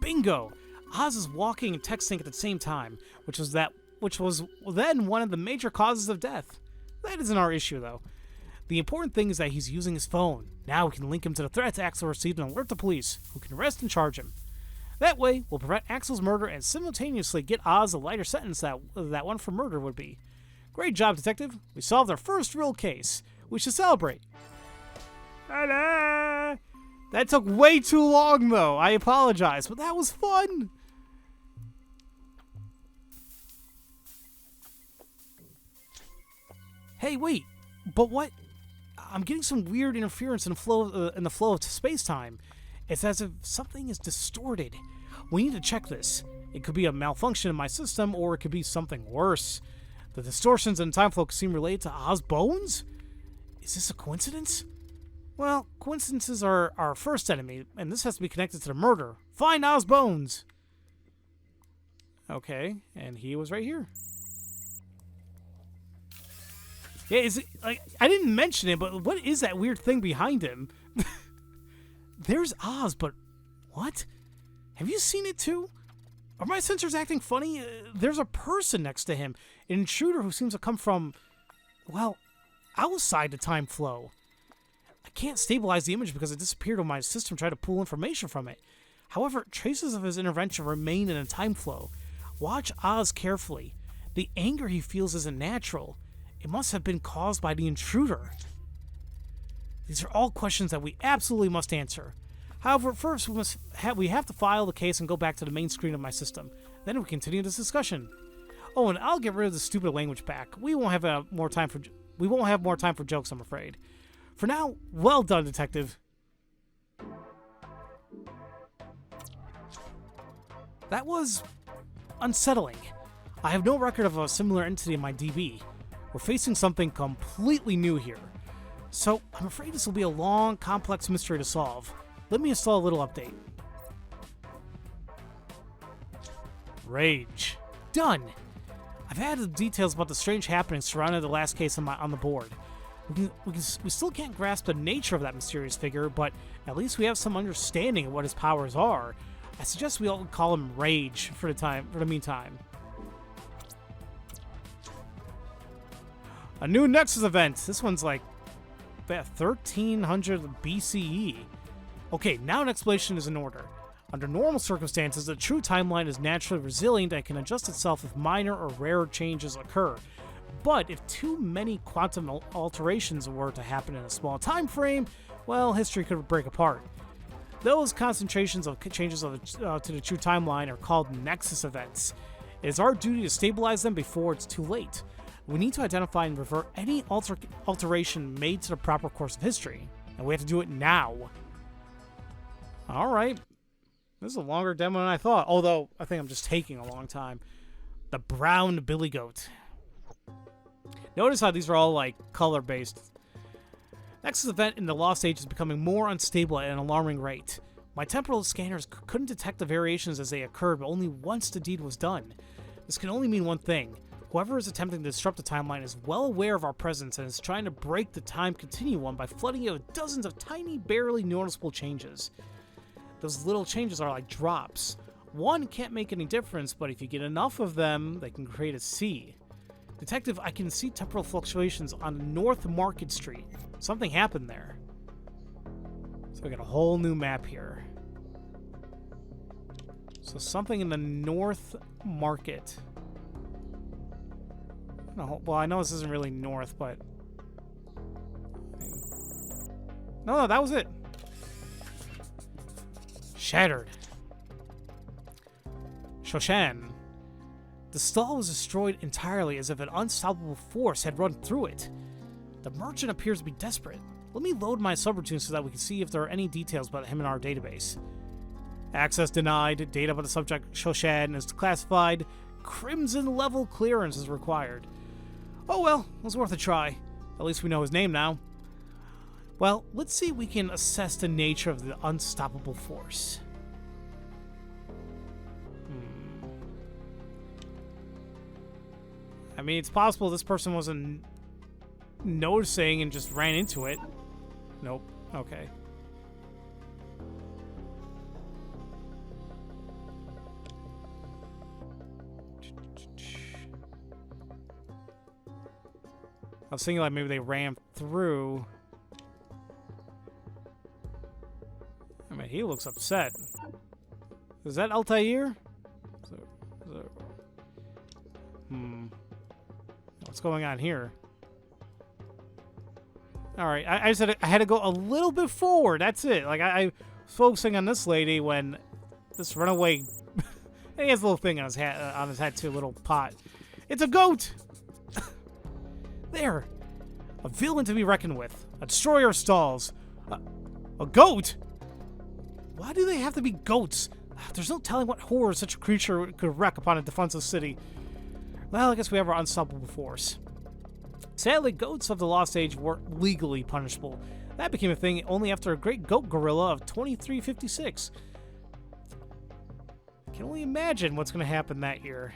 Bingo! Oz is walking and texting at the same time, which was then one of the major causes of death. That isn't our issue, though. The important thing is that he's using his phone. Now we can link him to the threats Axel received and alert the police, who can arrest and charge him. That way, we'll prevent Axel's murder and simultaneously get Oz a lighter sentence that one for murder would be. Great job, Detective. We solved our first real case. We should celebrate. Ta-da! That took way too long, though. I apologize, but that was fun. Hey, wait. But what? I'm getting some weird interference in the flow of space-time. It's as if something is distorted. We need to check this. It could be a malfunction in my system, or it could be something worse. The distortions in time flow seem related to Oz bones? Is this a coincidence? Well, coincidences are our first enemy, and this has to be connected to the murder. Find Oz bones! Okay, and he was right here. Yeah, is it like I didn't mention it, but what is that weird thing behind him? There's Oz, but what? Have you seen it too? Are my sensors acting funny? There's a person next to him, an intruder who seems to come from, well, outside the time flow. I can't stabilize the image because it disappeared when my system tried to pull information from it. However, traces of his intervention remain in a time flow. Watch Oz carefully. The anger he feels isn't natural. It must have been caused by the intruder. These are all questions that we absolutely must answer. However, first we have to file the case and go back to the main screen of my system. Then we continue this discussion. Oh, and I'll get rid of the stupid language pack. We won't have more time for jokes, I'm afraid. For now, well done, Detective. That was unsettling. I have no record of a similar entity in my DB. We're facing something completely new here. So, I'm afraid this will be a long, complex mystery to solve. Let me install a little update. Rage. Done! I've added the details about the strange happenings surrounding the last case on the board. We still can't grasp the nature of that mysterious figure, but at least we have some understanding of what his powers are. I suggest we all call him Rage for the meantime. A new Nexus event. This one's like 1300 BCE. Okay, now an explanation is in order. Under normal circumstances, a true timeline is naturally resilient and can adjust itself if minor or rare changes occur. But if too many quantum alterations were to happen in a small time frame, well, history could break apart. Those concentrations of changes to the true timeline are called Nexus events. It is our duty to stabilize them before it's too late. We need to identify and revert any alteration made to the proper course of history, and we have to do it now. Alright. This is a longer demo than I thought, although I think I'm just taking a long time. The Brown Billy Goat. Notice how these are all, like, color-based. Nexus event in the Lost Age is becoming more unstable at an alarming rate. My temporal scanners couldn't detect the variations as they occurred, but only once the deed was done. This can only mean one thing. Whoever is attempting to disrupt the timeline is well aware of our presence and is trying to break the time continuum by flooding it with dozens of tiny, barely noticeable changes. Those little changes are like drops. One can't make any difference, but if you get enough of them, they can create a sea. Detective, I can see temporal fluctuations on North Market Street. Something happened there. So we got a whole new map here. So something in the North Market. No, well, I know this isn't really north, but... No, that was it. Shattered. Shoshan. The stall was destroyed entirely as if an unstoppable force had run through it. The merchant appears to be desperate. Let me load my subroutine so that we can see if there are any details about him in our database. Access denied. Data about the subject Shoshan is classified. Crimson level clearance is required. Oh well, it was worth a try. At least we know his name now. Well, let's see if we can assess the nature of the unstoppable force. I mean, it's possible this person wasn't noticing and just ran into it. Nope. Okay. I was thinking like maybe they ran through. I mean, he looks upset. Is that Altair? What's going on here? Alright, I said I had to go a little bit forward. That's it. Like, I was focusing on this lady when this runaway... he has a little thing on his head too, a little pot. It's a goat! There. A villain to be reckoned with. A destroyer of stalls. A goat? Why do they have to be goats? There's no telling what horror such a creature could wreak upon a defenseless city. Well, I guess we have our unstoppable force. Sadly, goats of the Lost Age weren't legally punishable. That became a thing only after a great goat gorilla of 2356. I can only imagine what's going to happen that year.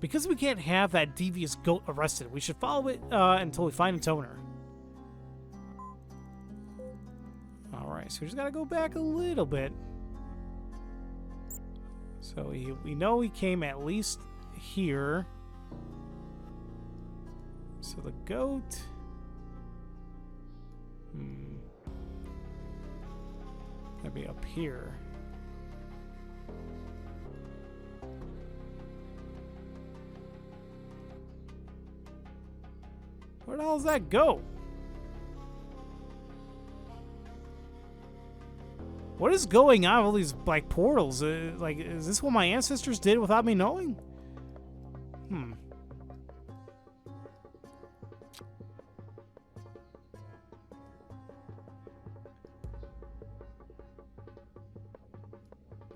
Because we can't have that devious goat arrested, we should follow it until we find its owner. Alright, so we just gotta go back a little bit. So we know he came at least here. So the goat... That'd be up here. Where the hell does that go? What is going on with all these, like, portals? Like, is this what my ancestors did without me knowing?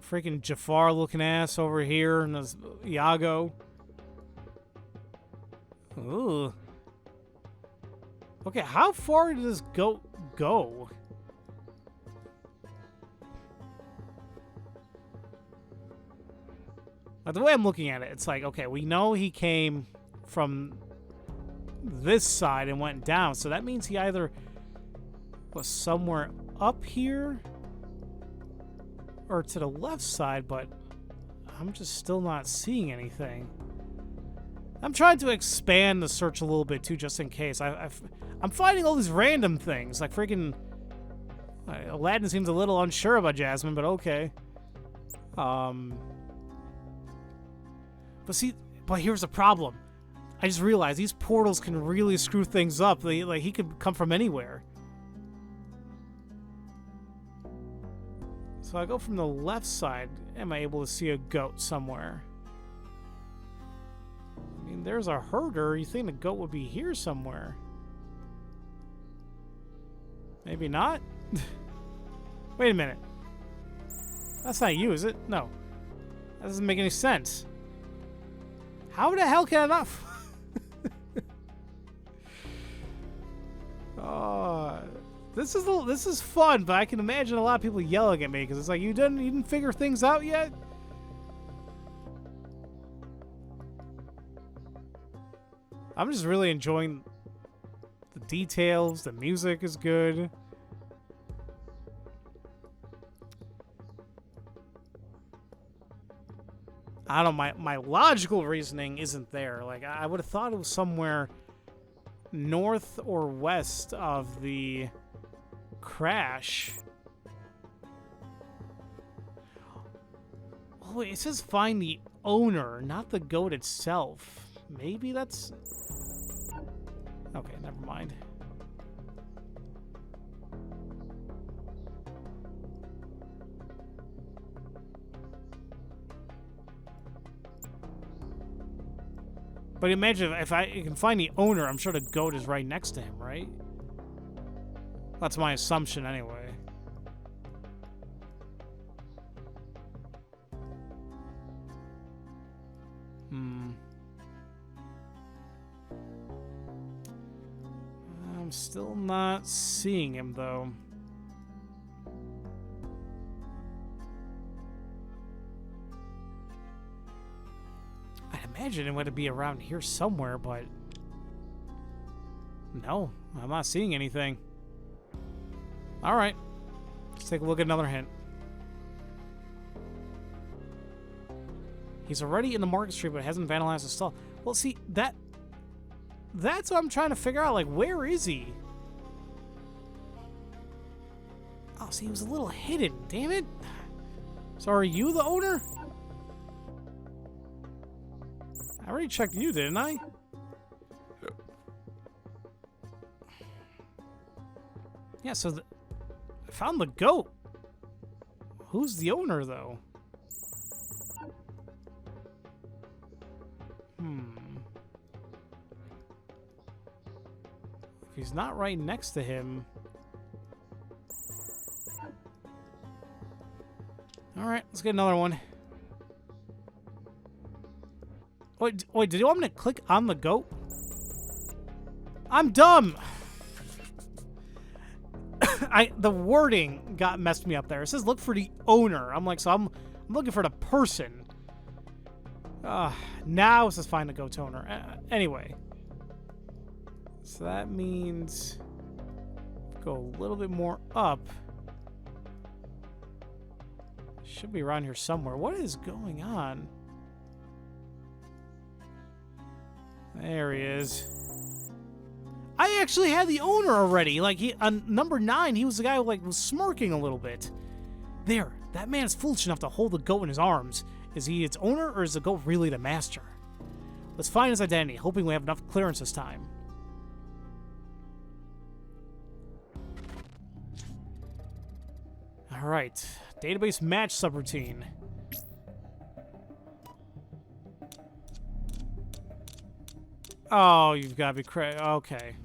freaking Jafar looking ass over here and this Iago. Ooh. Okay, how far did this goat go? Like, the way I'm looking at it, it's like, okay, we know he came from this side and went down, so that means he either was somewhere up here or to the left side, but I'm just still not seeing anything. I'm trying to expand the search a little bit too, just in case. I'm finding all these random things, like freaking Aladdin seems a little unsure about Jasmine, but okay. But see, but here's the problem. I just realized these portals can really screw things up. Like, he could come from anywhere. So I go from the left side. Am I able to see a goat somewhere? I mean, there's a herder. You think the goat would be here somewhere? Maybe not? Wait a minute. That's not you, is it? No. That doesn't make any sense. How the hell can I not... This is fun, but I can imagine a lot of people yelling at me because it's like, you didn't figure things out yet? I'm just really enjoying the details. The music is good. I don't know, my logical reasoning isn't there. Like, I would have thought it was somewhere north or west of the crash. Oh, wait, it says find the owner, not the goat itself. Maybe that's... Okay, never mind. But imagine if I can find the owner, I'm sure the goat is right next to him, right? That's my assumption anyway. I'm still not seeing him, though. I imagine it would be around here somewhere, but no, I'm not seeing anything. All right, let's take a look at another hint. He's already in the market street, but hasn't vandalized the stall. Well, see, that's what I'm trying to figure out. Like, where is he? Oh, see, he was a little hidden. Damn it. So are you the owner? I already checked you, didn't I? Yeah, so I found the goat. Who's the owner, though? If he's not right next to him... Alright, let's get another one. Wait, did you want me to click on the goat? I'm dumb! The wording messed me up there. It says look for the owner. I'm like, so I'm looking for the person. Now it says find the goat's owner. Anyway. So that means go a little bit more up. Should be around here somewhere. What is going on? There he is. I actually had the owner already. Like, on number 9, he was the guy who, like, was smirking a little bit. There. That man is foolish enough to hold the goat in his arms. Is he its owner, or is the goat really the master? Let's find his identity, hoping we have enough clearance this time. Alright. Database match subroutine. Oh, you've got to be crazy. Okay.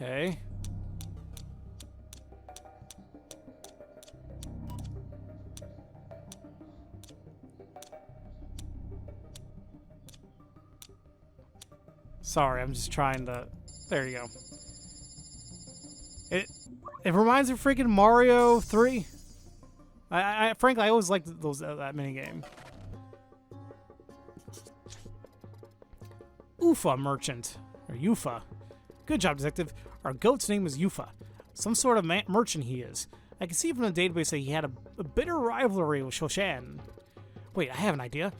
Okay. Sorry, I'm just trying to... There you go. It reminds me of freaking Mario 3. Frankly, I always liked that minigame. Ufa merchant. Or Yufa. Good job, detective. Our goat's name is Yufa. Some sort of merchant he is. I can see from the database that he had a bitter rivalry with Shoshan. Wait, I have an idea.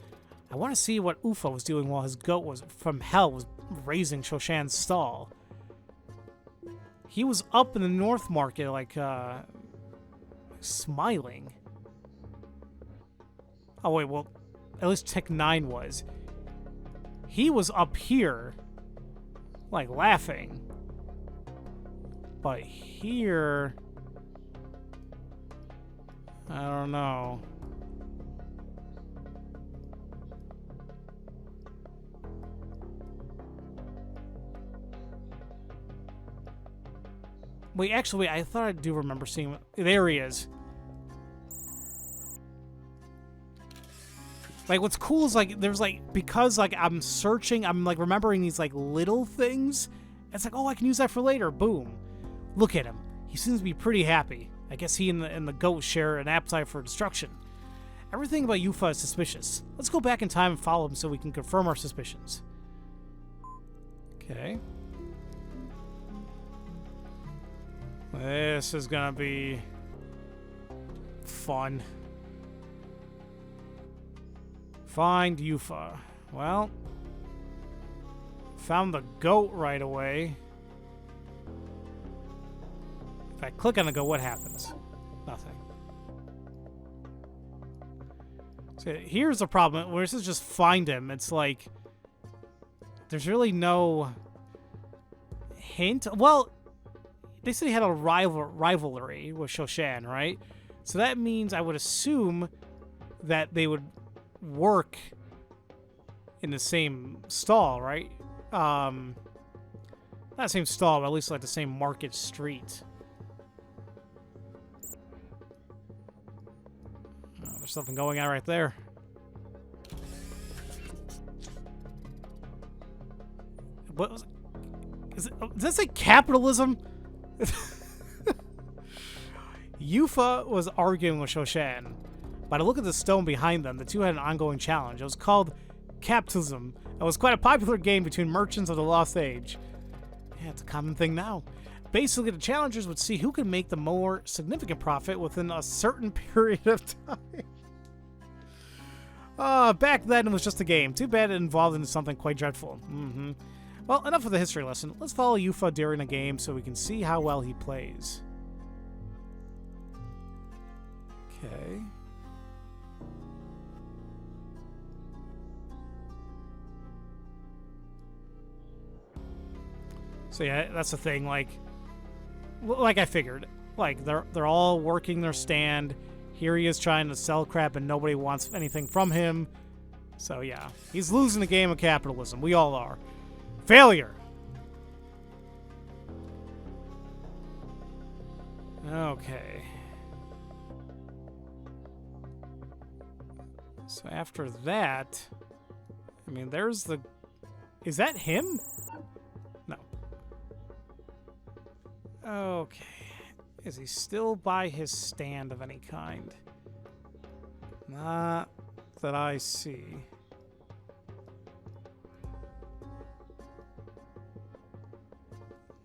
I want to see what Ufa was doing while his goat from hell was raising Shoshan's stall. He was up in the North Market, like, smiling. Oh, wait, well, at least Tech 9 was. He was up here, like, laughing. But here... I don't know. Wait, actually, I thought I do remember seeing him. There he is. Like, what's cool is, like, there's, like, because, like, I'm searching, I'm, like, remembering these, like, little things. It's like, oh, I can use that for later. Boom. Look at him. He seems to be pretty happy. I guess he and the goat share an appetite for destruction. Everything about Yufa is suspicious. Let's go back in time and follow him so we can confirm our suspicions. Okay. This is gonna be fun. Find Yufa. Well, found the goat right away. If I click on the goat, what happens? Nothing. So here's the problem. Where this is just find him. It's like there's really no hint. Well, they said he had a rivalry with Shoshan, right? So that means I would assume that they would work in the same stall, right? Not the same stall, but at least like the same market street. Oh, there's something going on right there. What was it? Does that say capitalism? Yufa was arguing with Shoshan. By the look of the stone behind them, the two had an ongoing challenge. It was called Capitalism. It was quite a popular game between merchants of the Lost Age. Yeah, it's a common thing now. Basically, the challengers would see who could make the more significant profit within a certain period of time. Back then it was just a game. Too bad it involved in something quite dreadful. Well, enough of the history lesson. Let's follow Yufa during a game so we can see how well he plays. Okay. So yeah, that's the thing. Like I figured. Like they're all working their stand. Here he is trying to sell crap, and nobody wants anything from him. So yeah, he's losing the game of capitalism. We all are. Failure. Okay. So after that, I mean, there's the... Is that him? No. Okay. Is he still by his stand of any kind? Not that I see.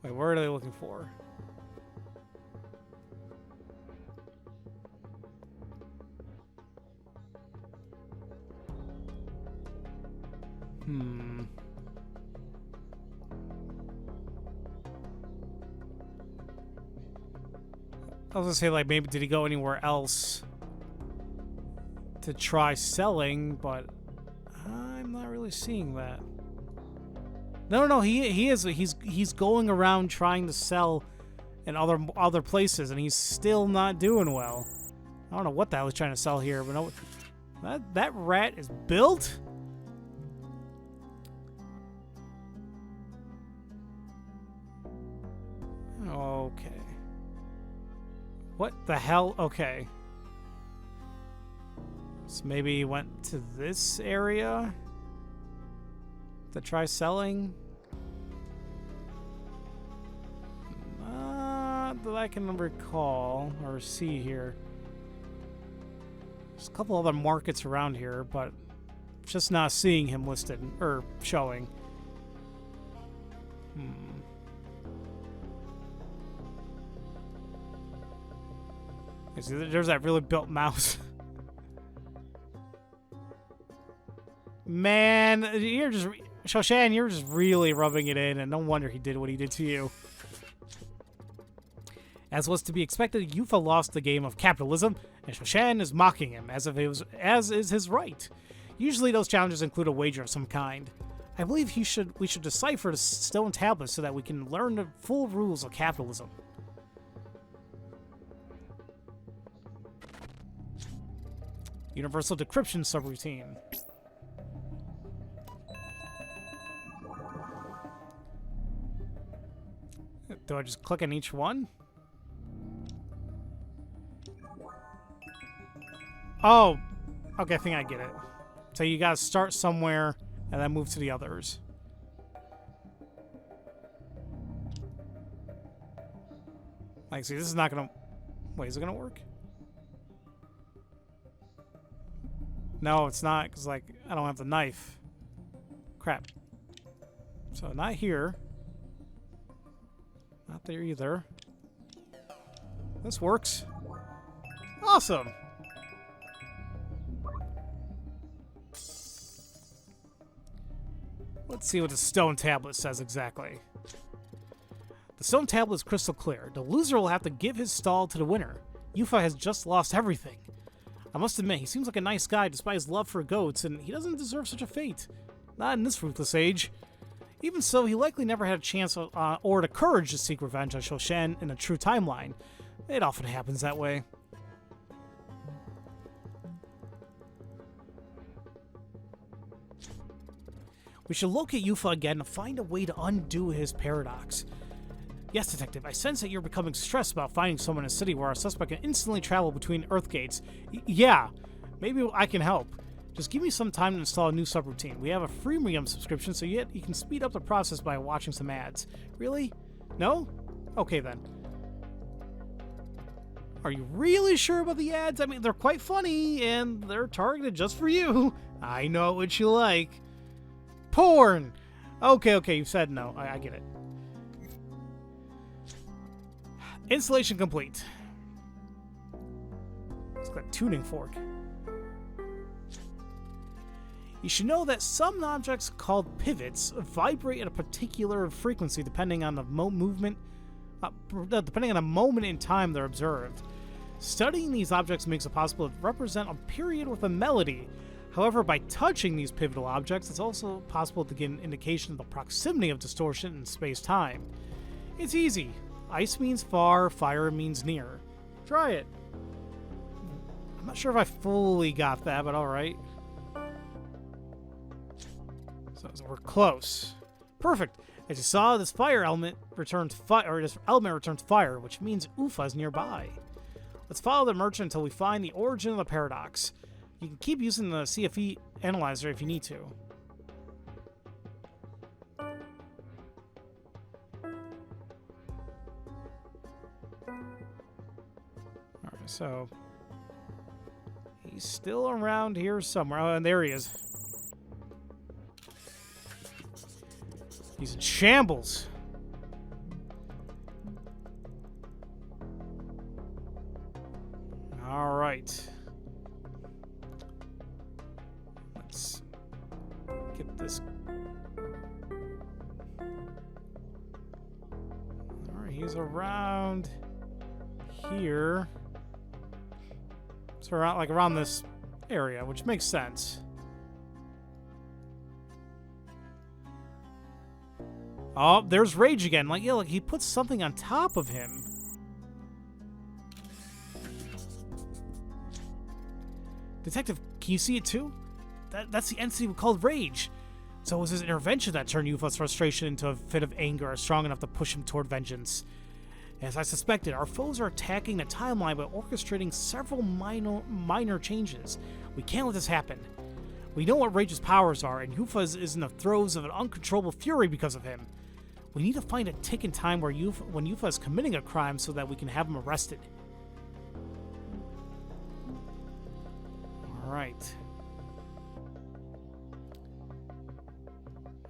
Wait, where are they looking for? I was gonna say, like, maybe did he go anywhere else to try selling, but I'm not really seeing that. No, he is. He's going around trying to sell in other places, and he's still not doing well. I don't know what the hell he's trying to sell here, but no, that rat is built. What the hell? Okay. So maybe he went to this area to try selling? Not that I can recall or see here. There's a couple other markets around here, but just not seeing him listed or showing. There's that really built mouse. Man, you're just... Shoshan, you're just really rubbing it in, and no wonder he did what he did to you. As was to be expected, Yuffie lost the game of capitalism, and Shoshan is mocking him, as is his right. Usually those challenges include a wager of some kind. I believe we should decipher the stone tablets so that we can learn the full rules of capitalism. Universal decryption subroutine. Do I just click on each one? Oh, okay, I think I get it. So you gotta start somewhere and then move to the others. Like, see, this is not gonna... Wait, is it gonna work? No, it's not, because, like, I don't have the knife. Crap. So, not here. Not there either. This works. Awesome! Let's see what the stone tablet says exactly. The stone tablet is crystal clear. The loser will have to give his stall to the winner. Yuffie has just lost everything. I must admit, he seems like a nice guy despite his love for goats, and he doesn't deserve such a fate. Not in this ruthless age. Even so, he likely never had a chance or the courage to seek revenge on Shoshan in a true timeline. It often happens that way. We should locate Yuffie again and find a way to undo his paradox. Yes, Detective, I sense that you're becoming stressed about finding someone in a city where our suspect can instantly travel between Earth gates. Yeah, maybe I can help. Just give me some time to install a new subroutine. We have a freemium subscription, so you can speed up the process by watching some ads. Really? No? Okay, then. Are you really sure about the ads? I mean, they're quite funny, and they're targeted just for you. I know what you like. Porn! Okay, you said no. I get it. Installation complete. It's got a tuning fork. You should know that some objects called pivots vibrate at a particular frequency depending on the moment in time they're observed. Studying these objects makes it possible to represent a period with a melody. However, by touching these pivotal objects, it's also possible to get an indication of the proximity of distortion in space-time. It's easy. Ice means far, fire means near. Try it. I'm not sure if I fully got that, but alright. So we're close. Perfect. As you saw, this fire element returns fire, which means Yuffie is nearby. Let's follow the merchant until we find the origin of the paradox. You can keep using the CFE analyzer if you need to. Alright, so he's still around here somewhere. Oh, and there he is. He's in shambles. All right. Let's get this. All right, he's around here. So around this area, which makes sense. Oh, there's Rage again. Like he puts something on top of him. Detective, can you see it too? That's the entity we called Rage. So it was his intervention that turned Yuffie's frustration into a fit of anger strong enough to push him toward vengeance. As I suspected, our foes are attacking the timeline by orchestrating several minor changes. We can't let this happen. We know what Rage's powers are, and Yuffie is in the throes of an uncontrollable fury because of him. We need to find a tick in time when Yuffie is committing a crime so that we can have him arrested. Alright.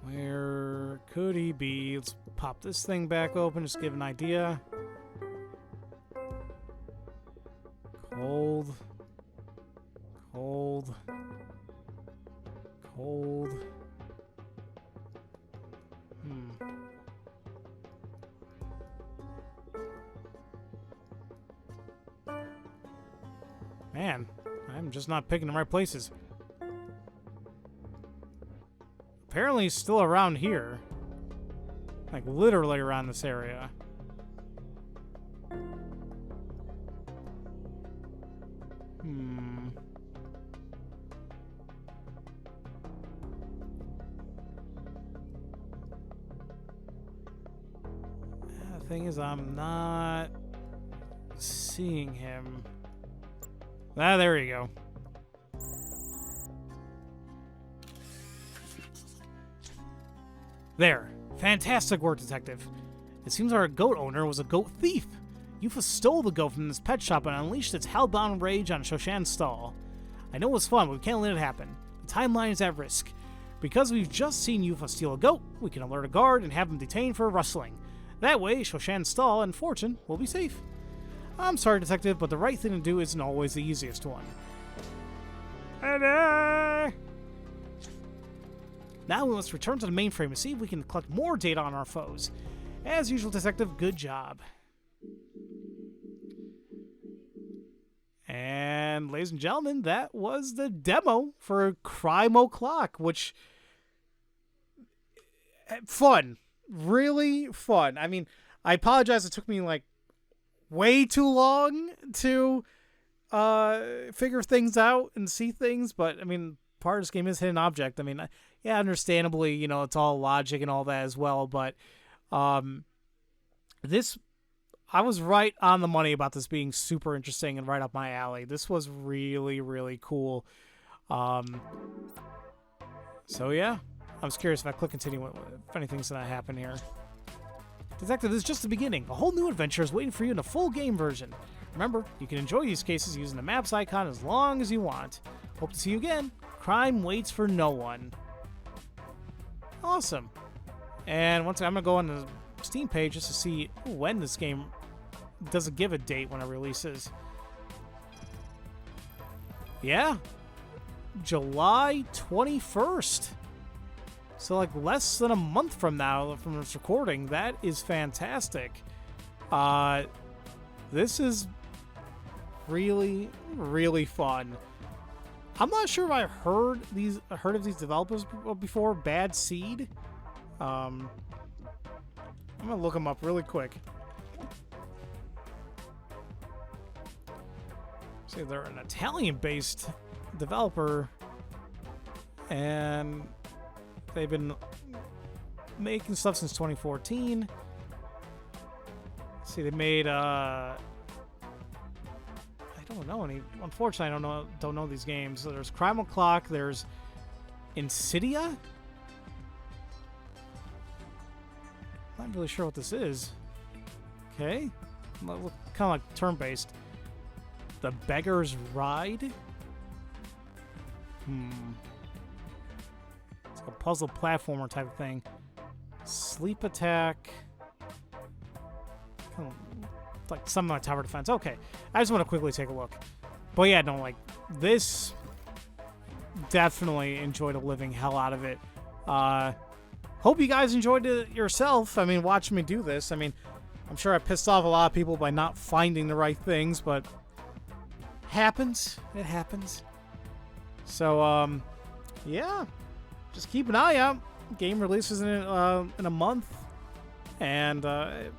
Where could he be? Let's pop this thing back open, just give an idea. Cold. Cold. Cold. Man, I'm just not picking the right places. Apparently he's still around here. Like, literally around this area. The thing is, I'm not seeing him. Ah, there you go. There. Fantastic work, Detective. It seems our goat owner was a goat thief. Yuffie stole the goat from this pet shop and unleashed its hellbound rage on Shoshan Stall. I know it was fun, but we can't let it happen. The timeline is at risk. Because we've just seen Yuffie steal a goat, we can alert a guard and have him detained for rustling. That way, Shoshan Stall and Fortune will be safe. I'm sorry, Detective, but the right thing to do isn't always the easiest one. Now we must return to the mainframe and see if we can collect more data on our foes. As usual, Detective, good job. And, ladies and gentlemen, that was the demo for Crime O'Clock, which... fun. Really fun. I mean, I apologize it took me, like, way too long to figure things out and see things, but, I mean, part of this game is hidden object. I mean, yeah, understandably, you know, it's all logic and all that as well, but this, I was right on the money about this being super interesting and right up my alley. This was really, really cool. So yeah, I was curious if I click continue, if anything's gonna happen here. Detective, this is just the beginning. A whole new adventure is waiting for you in a full game version. Remember, you can enjoy these cases using the maps icon as long as you want. Hope to see you again. Crime waits for no one. Awesome. And once again, I'm going to go on the Steam page just to see when this game doesn't give a date when it releases. Yeah. July 21st. So, like, less than a month from now, from this recording. That is fantastic. This is really, really fun. I'm not sure if I heard of these developers before. Bad Seed. I'm gonna look them up really quick. See, they're an Italian-based developer, and they've been making stuff since 2014. Let's see, they made I don't know any. Unfortunately, I don't know these games. So there's Crime O'Clock. There's Insidia. Not really sure what this is. Okay, kind of like turn-based. The Beggar's Ride. It's like a puzzle platformer type of thing. Sleep Attack. Kind of like something like Tower Defense. Okay, I just want to quickly take a look. But yeah, no, like this. Definitely enjoyed the living hell out of it. Hope you guys enjoyed it yourself. I mean, watching me do this. I mean, I'm sure I pissed off a lot of people by not finding the right things, but happens. It happens. So, yeah, just keep an eye out. Game releases in a month, and I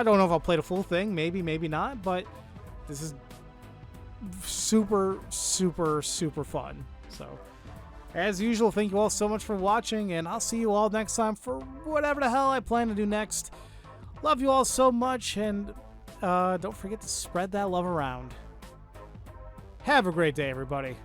don't know if I'll play the full thing. Maybe, maybe not. But this is super, super, super fun. So, as usual, thank you all so much for watching, and I'll see you all next time for whatever the hell I plan to do next. Love you all so much, and don't forget to spread that love around. Have a great day, everybody.